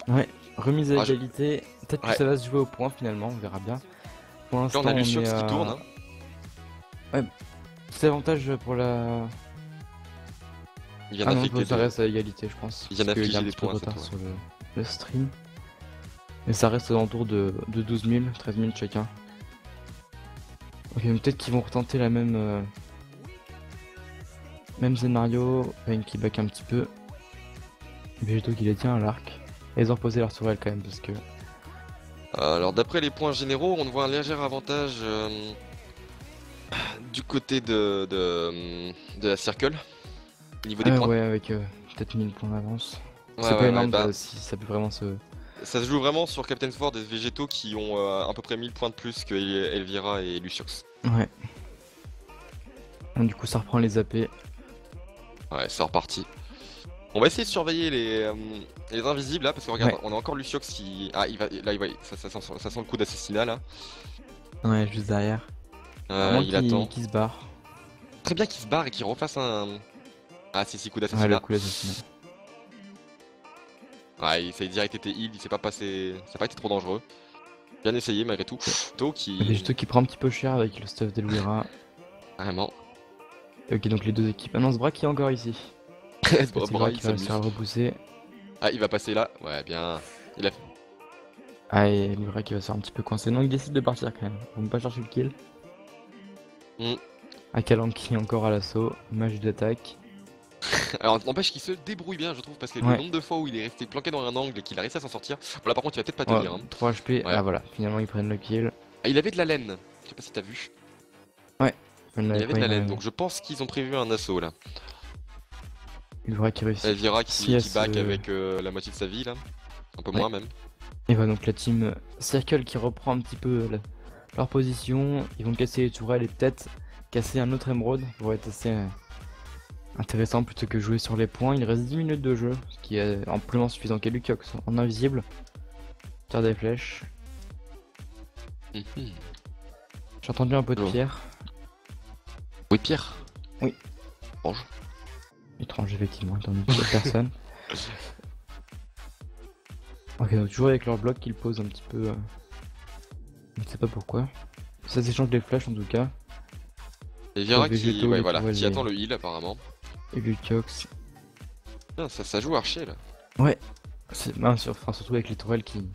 Ouais, remise à Ah, égalité. Peut-être que Ouais. ça va se jouer au point finalement, on verra bien. Pour Là l'instant on a on Lucius est qui tourne. Hein. Petit avantage pour la... Il vient Ah non, d'affecter ça de- reste à égalité je pense. Il vient parce qu'il y a d'affliger un des petit peu de points, retard cette sur le stream. Et ça reste aux alentours de 12 000, 13 000 chacun. Ok, donc peut-être qu'ils vont retenter la même... Même scénario, Pain qui back un petit peu. Végétaux qui les tient à l'arc. Et ils ont reposé leur tourelle quand même parce que... Alors d'après les points généraux, on voit un léger avantage du côté de la Circle. Au niveau des points. ouais, avec peut-être 1000 points d'avance. Ouais, C'est pas ouais, énorme ouais, bah, si ça peut vraiment se... ça se joue vraiment sur Captain Sword et Végétaux qui ont à peu près 1000 points de plus que Elvira et Lucius. Ouais. Donc, du coup ça reprend les AP. Ouais, c'est reparti. On va essayer de surveiller les invisibles là parce que regarde, Ouais. on a encore Lucius qui... Ah, ça sent le coup d'assassinat là. Ouais, juste derrière. Vraiment Il attend. qui se barre. Très bien qu'il se barre et qu'il refasse un... Ah, si, coup Ouais, le d'assassinat. coup d'assassinat. Ouais, ça a direct été heal, il s'est pas passé... Ça a pas été trop dangereux. Bien essayé malgré tout. To qui... Végétaux qui prend un petit peu cher avec le stuff d'Elvira. Vraiment. Ok, donc les deux équipes. Ah non, Sbra qui est encore ici. C'est Sbra qui va réussir à le repousser. Ah, il va passer là. Ouais, bien. Il a... Ah, et Elvira qui va se faire un petit peu coincer. Non, il décide de partir quand même. Pour ne pas chercher le kill. Mm. Akalang qui est encore à l'assaut. Magie d'attaque. Alors, n'empêche qu'il se débrouille bien, je trouve, parce que Ouais. le nombre de fois où il est resté planqué dans un angle et qu'il a réussi à s'en sortir. Bon, là, par contre, il va peut-être pas Ouais, tenir. Hein. 3 HP. Ouais. Ah voilà, finalement ils prennent le kill. Ah, il avait de la laine. Je sais pas si t'as vu. Il avait de la laine, donc je pense qu'ils ont prévu un assaut là. Elvira qui réussit. Elvira Si elle qui back se- avec la moitié de sa vie là. Un peu Ouais. moins même. Et voilà donc la team Circle qui reprend un petit peu leur position. Ils vont casser les tourelles et peut-être casser un autre émeraude pour être assez intéressant plutôt que jouer sur les points. Il reste 10 minutes de jeu, ce qui est amplement suffisant. Lucax en invisible. Tire des flèches. Mhm. J'ai entendu un peu de Allô. pierre. Oui, Pierre. Oui. Étrange. Étrange, effectivement, étant donné qu'il y a personne. Ok, donc toujours avec leur bloc qu'ils posent un petit peu. Je ne sais pas pourquoi. Ça s'échange des flashs en tout cas. Et Vira Les qui, végétaux, ouais, les voilà, tourelles, qui les- attend le heal apparemment. Et Lucox. Putain, ça joue archer là. Ouais. Enfin, surtout avec les tourelles qui Ouais,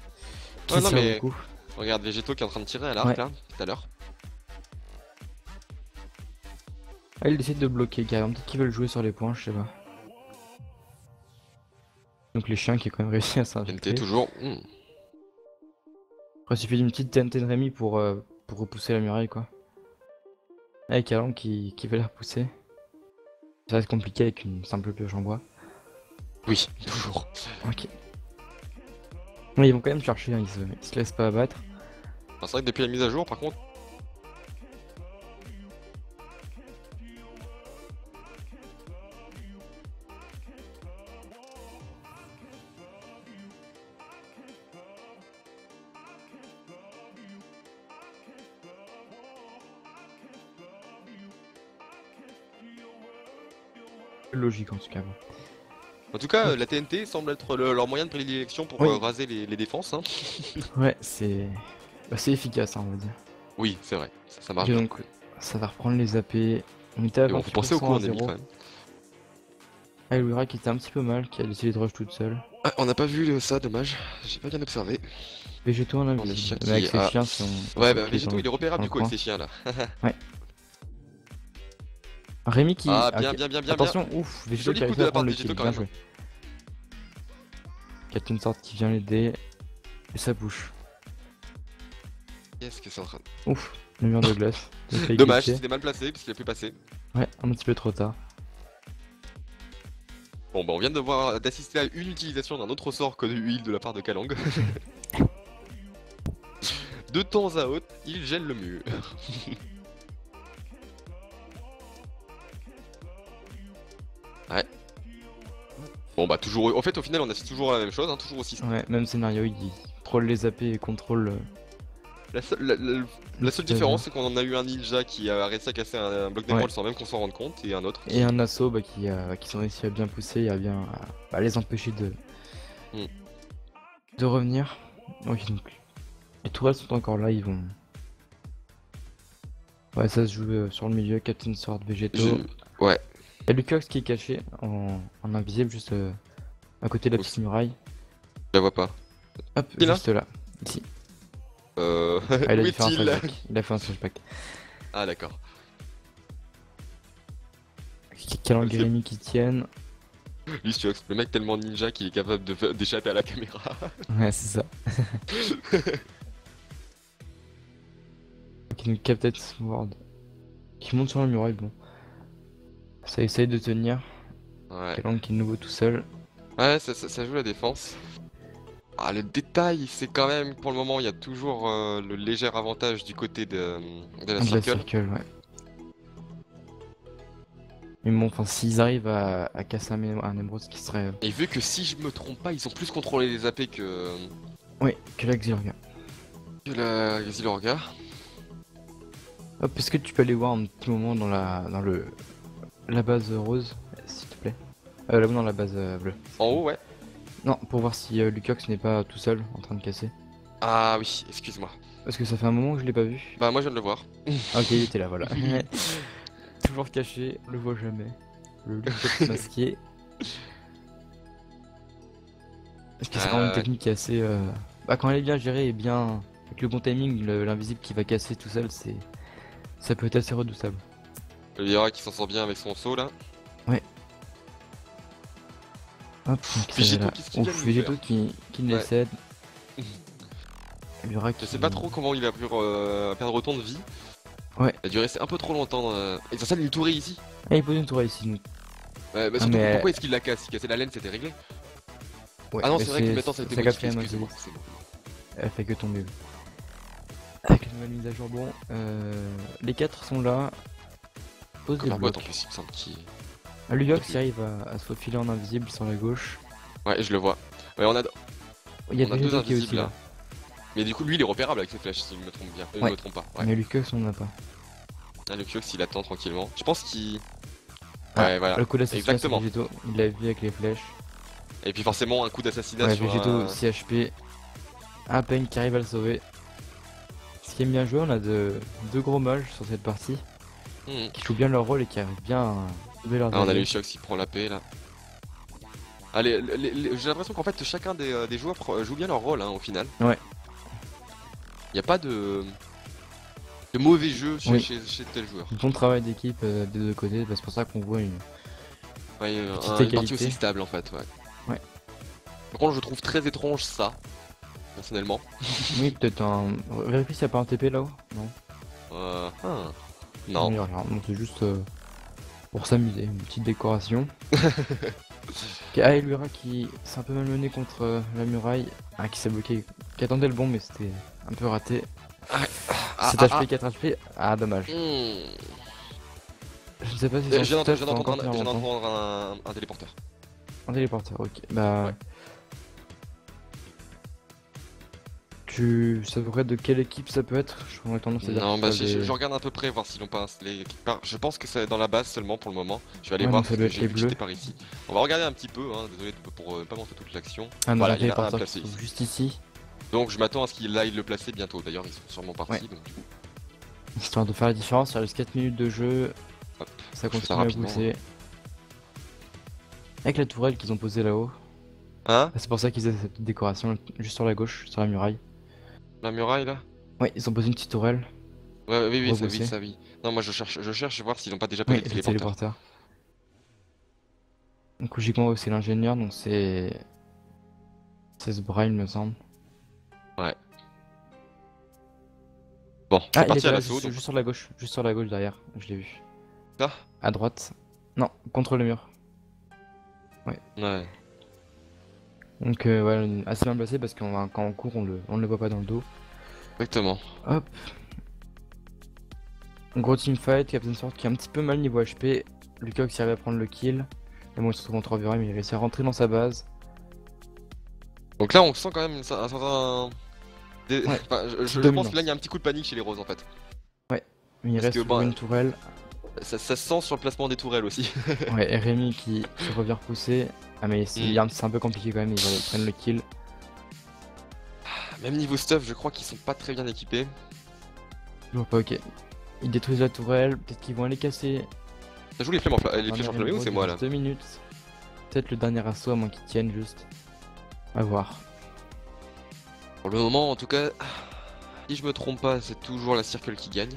non, servent mais beaucoup. regarde Végéto qui est en train de tirer à l'arc Ouais. là, tout à l'heure. Ah, il essaie de bloquer carrément. Peut-être qu'ils veulent jouer sur les points, je sais pas. Donc les chiens qui ont quand même réussi à s'infiltrer. NT toujours. Après, il suffit d'une petite TNT de Rémi pour repousser la muraille quoi. Avec Alan qui va la repousser. Ça va être compliqué avec une simple pioche en bois. Oui, toujours. Ok. Mais ils vont quand même chercher, hein, ils se laissent pas abattre. Alors, c'est vrai que depuis la mise à jour, par contre, Logique en tout cas. Bon. en tout cas, Ok. la TNT semble être leur moyen de prédilection pour Oui. raser les défenses. Hein. Ouais, c'est efficace, hein, on va dire. Oui, c'est vrai, ça marche Ok, bien. donc ça va reprendre les AP. On était à Et on peut penser au 28% coup à en ennemi 0. quand même. Ah, Elwira qui était un petit peu mal, qui a décidé de rush toute seule. Ah, on n'a pas vu ça, dommage. J'ai pas bien observé. Végétaux en On est invisible. chien Mais avec qui- ses ah. chiens, si on Ouais, sait bah qu'il est Végéto dans- il est repérable dans du le coup avec coin. ces chiens là. Rémi qui. Ah, ah, bien, ok. bien, bien, bien. Attention, ouf, Végéto Joli qui a coup réussi de à la part prendre de le Végéto kill, quand bien même. joué. Captain Sword qui vient l'aider. Et ça bouge. Qu'est-ce que c'est en train de... Ouf, le mur de glace. Il a failli Dommage, glitcher. c'était mal placé parce qu'il a pu passer. Ouais, un petit peu trop tard. Bon, bah on vient d'assister à une utilisation d'un autre sort que du heal de la part de Kalang. De temps à autre, il gèle le mur. Ouais. Bon bah toujours, en fait au final on assiste toujours à la même chose, hein, toujours aussi. Ouais, même scénario, il troll les AP et contrôle. La seule différence c'est qu'on en a eu un ninja qui a réussi à casser un bloc d'émeraude sans même qu'on s'en rende compte et un autre Et un assaut qui sont réussi à bien pousser et à bien les empêcher Mm. de revenir. Ok, donc les tourelles sont encore là, ils vont. Ouais, ça se joue sur le milieu, Captain Sword, Végétaux. Ouais. Il y a Lucox qui est caché en invisible juste à côté de la Où petite muraille. Je la vois pas. Hop, Il est là juste là. Ici. Euh... Ah, il a Où dû faire un est-il? flashback. Il a fait un flashback. Ah d'accord. Kalang et Rémi qui tiennent. Lustox, le mec tellement ninja qu'il est capable d'échapper à la caméra. Ouais, c'est ça. Ok, donc Captain Sword qui monte sur la muraille, bon. Ça essaye de tenir. Ouais. Kalang qui est de nouveau tout seul. Ouais, ça joue la défense. Ah, le détail, c'est quand même, pour le moment, il y a toujours le léger avantage du côté de la De la circle. circle, ouais. Mais bon, enfin, s'ils arrivent à casser un émeraude, ce qui serait. Et vu que si je me trompe pas, ils ont plus contrôlé les AP Ouais, que la Xilorga. la Xilorga. Hop, est-ce que tu peux aller voir un petit moment dans la base rose, s'il te plaît? Là-bas dans la base bleue. En haut, ouais. Non, pour voir si Lucox n'est pas tout seul en train de casser. Ah oui, excuse-moi. Parce que ça fait un moment que je l'ai pas vu. Bah moi je viens de le voir. Ah, ok, il était là, voilà. Toujours caché, on le voit jamais. Le Lucox masqué. Parce que c'est quand même une Ouais. technique qui est assez. Bah, quand elle est bien gérée et bien. Avec le bon timing, l'invisible qui va casser tout seul, ça peut être assez redoutable. Le Vira qui s'en sort bien avec son saut là. Hop, donc ça Végétaux, va là. qu'est-ce qu'il vient de Ouf, nous Végétaux faire qui ne les Ouais. cède. Elvira Je qui... sais pas trop comment il a pu perdre autant de vie. Ouais. Il a dû rester un peu trop longtemps. Et ça, une tourée ici. Ah, il pose une tour ici. Donc... Ouais, bah Ah, surtout mais- pourquoi est-ce qu'il la casse? Il cassait la laine, c'était réglé. Ouais, Ah non, mais c'est vrai que maintenant ça a été sa modifié, quatrième excusez-moi. invisible. Elle fait que tomber. Avec la nouvelle mise à jour, bon. Les 4 sont là. Pose Comme des la boîte en blocs. plus, il me semble qu'il... Lucox qui arrive à se faufiler en invisible sur la gauche. Ouais, je le vois. Ouais, on a Il y a deux Végétaux qui est aussi invisibles là. là. Mais du coup, lui, il est repérable avec ses flèches, s'il me trompe bien. Ouais. me trompe pas. Ouais. Mais Lucas, on n'a pas. Ah, le Kyox, il attend tranquillement. Je pense qu'il. Ah, Ouais, voilà. le coup d'assassinat sur Exactement. Végéto, il l'a vu avec les flèches. Et puis forcément, un coup d'assassinat Ouais, sur Végéto un. 6 HP. Un Pain qui arrive à le sauver. Ce qui est bien joué, on a deux gros mages sur cette partie Mhm. qui jouent bien leur rôle et qui arrivent bien à sauver leurs Ah, on a alliés. le Kyox qui prend la paix là. Allez, j'ai l'impression qu'en fait, chacun des joueurs joue bien leur rôle hein, au final. Ouais. Y a pas de mauvais jeu Oui. chez tel joueur. Bon travail d'équipe des deux côtés, bah, c'est pour ça qu'on voit une Ouais, petite une partie égalité. aussi stable en fait, ouais. Ouais. Par contre, je trouve très étrange ça, personnellement. Oui, peut-être un. Vérifie s'il n'y a pas un TP là-haut. Non. Non. Oui, rien. Non, c'est juste pour s'amuser, une petite décoration. Ok, ah, Elvira qui s'est un peu malmené contre la muraille, qui s'est bloqué, qui attendait le bon, mais c'était un peu raté. 7 HP, 4 HP. Ah, dommage. Hmm. Je ne sais pas si Je son viens stuff va encore d'entendre tenir longtemps. un téléporteur. Un téléporteur, ok. Bah. Ouais. Tu savourais de quelle équipe ça peut être? J'aurais tendance à dire. Non, que bah ça je des- regarde à peu près voir s'ils l'ont pas installé quelque part. Je pense que c'est dans la base seulement pour le moment. Je vais aller Ouais, voir donc ça parce doit que être j'ai les vu que j'étais bleus. par ici. On va regarder un petit peu, hein, désolé pour pas montrer toute l'action. Ah, non, Voilà, un il y en a un téléporteur placé qui se trouve ici. juste ici. Donc je m'attends à ce qu'il aille le placer bientôt. D'ailleurs, ils sont sûrement partis. Ouais. Donc, du coup, Histoire de faire la différence, il reste 4 minutes de jeu. hop, Ça je fais continue à rapidement. pousser. Avec la tourelle qu'ils ont posée là-haut. Hein? C'est pour ça qu'ils aient cette petite décoration juste sur la gauche, sur la muraille. La muraille là? Ouais, ils ont posé une petite tourelle. Ouais, oui, oui, Rebosser. ça, oui. Non, moi je cherche voir s'ils ont pas déjà Oui, posé le le téléporteur. téléporteur. Donc logiquement, c'est l'ingénieur, donc c'est. C'est ce bras, il me semble. Ouais. Bon, Ah, c'est il parti était à là, l'assaut. juste sur la gauche. Juste sur la gauche derrière, je l'ai vu. Ça? À droite. Non, contre le mur. Ouais. Donc, ouais, assez bien placé parce quand on court, on le voit pas dans le dos. Exactement. Hop. Gros teamfight, Captain Sword qui est un petit peu mal niveau HP. Lucas qui arrive à prendre le kill. Et bon, il se trouve entre Envira, mais il réussit à rentrer dans sa base. Donc là, on sent quand même un certain. Ouais, Enfin, je pense dominance. que là, il y a un petit coup de panique chez les roses en fait. Mais il Parce reste que, toujours bah, une tourelle. Ça se sent sur le placement des tourelles aussi. Ouais, et Rémi qui se revient repousser. Ah, mais c'est un peu compliqué quand même, ils vont prendre le kill. Même niveau stuff, je crois qu'ils sont pas très bien équipés. Toujours pas ok. Ils détruisent la tourelle, peut-être qu'ils vont aller casser. Ça joue les flèches enflammées ou c'est moi là? 2 minutes. Peut-être le dernier assaut à moins qu'ils tiennent juste. À voir. Pour le moment, en tout cas, si je me trompe pas, c'est toujours la Circle qui gagne.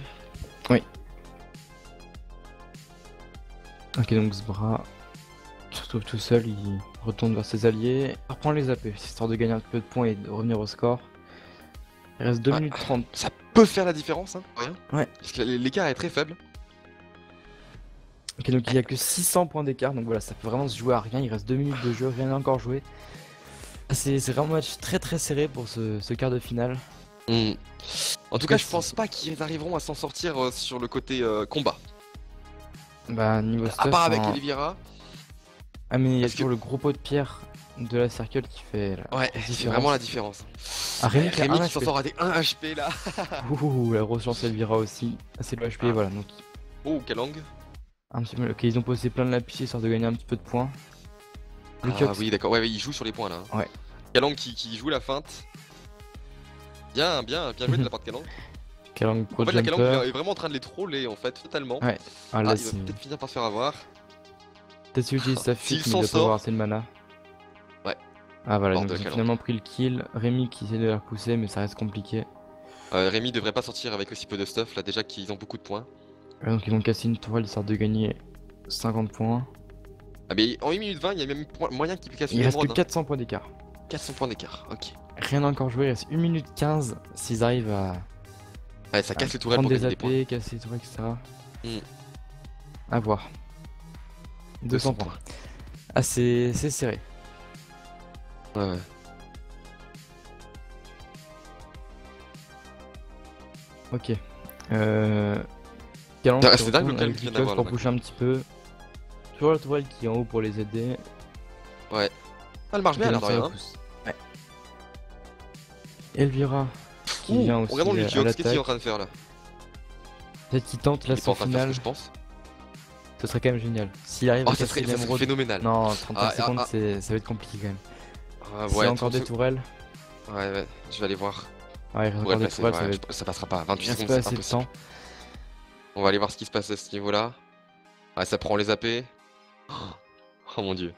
Oui. Ok, donc Zbra se retrouve tout seul, il retourne vers ses alliés, il reprend les AP, histoire de gagner un peu de points et de revenir au score. Il reste 2 Ouais. minutes 30. Ça peut faire la différence, hein, rien. Ouais. Parce que l'écart est très faible. Ok, donc il n'y a que 600 points d'écart, donc voilà, ça peut vraiment se jouer à rien, il reste 2 minutes de jeu, rien n'est encore joué. C'est vraiment un match très très serré pour ce quart de finale. En tout cas, je pense pas qu'ils arriveront à s'en sortir sur le côté combat. Bah, niveau stuff. À part avec hein. Elvira. Ah, mais il y a Parce toujours que- le gros pot de pierre de la Circle qui fait la Ouais, grosse c'est différence. vraiment la différence. Ah, Rémi qui a Rémi un qui s'en HP. sort à des 1 HP là. Ouh, la grosse chance Elvira aussi. Ah, c'est le HP, Ah. voilà, donc Oh, Kalang. un petit peu. Ok, ils ont posé plein de lapis histoire de gagner un petit peu de points. Le Ah cut. oui, d'accord. Ouais, il joue sur les points là. Ouais. Kalang qui joue la feinte. Bien joué de la part de Kalang. Kalang Pro En fait, la Kalang Jumper. est vraiment en train de les troller en fait, totalement. Ouais. Ah, Ah, là, il c'est. va peut-être finir par se faire avoir. Peut-être qu'il utilise sa S'il fuite, mais s'en il doit pas sort. avoir assez de mana. Ouais. Ah, voilà, Bordel, donc ils ont Kalang. finalement pris le kill. Rémi qui essaie de la repousser, mais ça reste compliqué. Rémi devrait pas sortir avec aussi peu de stuff là, déjà qu'ils ont beaucoup de points. Donc ils vont casser une tourelle histoire de gagner 50 points. Ah, mais en 1 minute 20, il y a même moyen qu'il casse Il une reste que émeraude. 400 points d'écart. 400 points d'écart, ok. Rien n'a encore joué, il reste 1 minute 15 s'ils arrivent à. Ouais, ça casse les tourelles prendre pour des gagner des points. AP, casser les tourelles, etc. Mm. À voir. 200 points. Ah, c'est serré. Ouais. Ok. Galant C'est qui dingue le retourne calme avec qu'il vient Lucas d'avoir, pour le pusher un petit peu. Toujours la tourelle qui est en haut pour les aider. Ouais. Ah, elle marche bien, Ok, l'air donc de ça rien. repousse. Ouais. Elvira qui vient aussi regardons à Lukiox, qu'est-ce qu'il est en l'attaque. train de faire là? Peut-être qu'il tente Il est pas l'assaut en train de faire ce que final. je pense. Ce serait quand même génial. S'il arrive Oh, à ça casser serait l'émeraude. phénoménal. Non, 35 Ah, secondes, ah, ça va être compliqué quand même. ah, S'il y ouais, a encore des 30 tourelles. ouais, je vais aller voir. Ouais, il reste Ouais, encore des passer, tourelles, ouais, ça va être. ça passera pas. 28 Il reste secondes, pas c'est assez de impossible. temps. On va aller voir ce qui se passe à ce niveau-là. Ouais, ça prend les AP. Oh mon dieu.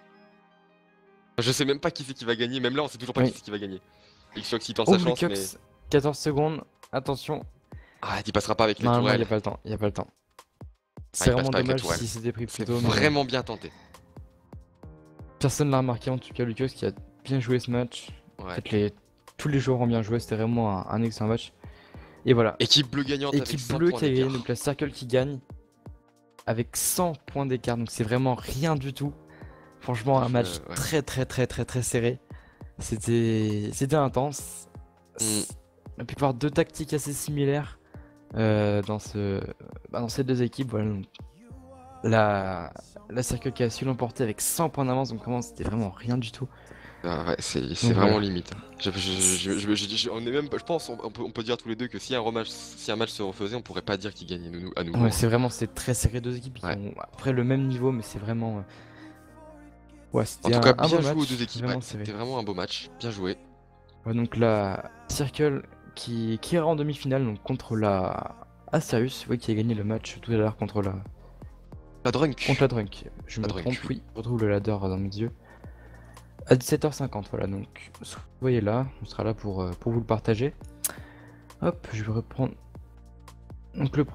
Je sais même pas qui c'est qui va gagner, même là on sait toujours pas Oui. qui c'est qui va gagner. Xbox il tente Oh, sa chance, mais. Lukiox, 14 secondes. Attention. Ah, il passera pas avec les Non, il n'y tourelles. a pas le temps. Il y a pas le temps. Ah, C'est il passe vraiment pas avec les dommage tourelles. si c'était pris C'est plus tôt. Mais vraiment bien tenté. personne l'a remarqué, en tout cas, Lukiox qui a bien joué ce match. En Ouais. fait, tous les joueurs ont bien joué. C'était vraiment un excellent match. Et voilà. Équipe bleue gagnante avec Équipe 100 bleue points qui a gagné, d'écart. donc la Circle qui gagne avec 100 points d'écart, donc c'est vraiment rien du tout. Franchement, un match ouais. très serré. C'était intense. Mm. On a pu voir deux tactiques assez similaires dans ces deux équipes. Voilà, donc, la Circle qui a su l'emporter avec 100 points d'avance, donc vraiment c'était vraiment rien du tout. Ah ouais, c'est Donc vraiment voilà. limite. On est même, je pense, on peut dire tous les deux que si un rematch, si un match se refaisait, on pourrait pas dire qui gagnait à nouveau. Ouais, c'est très serré, deux équipes qui Ouais. ont après le même niveau, mais c'est vraiment. Ouais, En c'était tout cas, un bien beau joué aux match, deux équipes. vraiment Ouais, serré. c'était vraiment un beau match. Bien joué. Ouais, donc la Circle qui ira en demi-finale donc contre la Asterius, ouais, qui a gagné le match tout à l'heure contre la Drunk. Drunk. Je me La Drunk, trompe, oui. oui, je retrouve le ladder dans mes yeux. À 17h50, voilà, donc soyez là, on sera là pour vous le partager. Hop, je vais reprendre donc le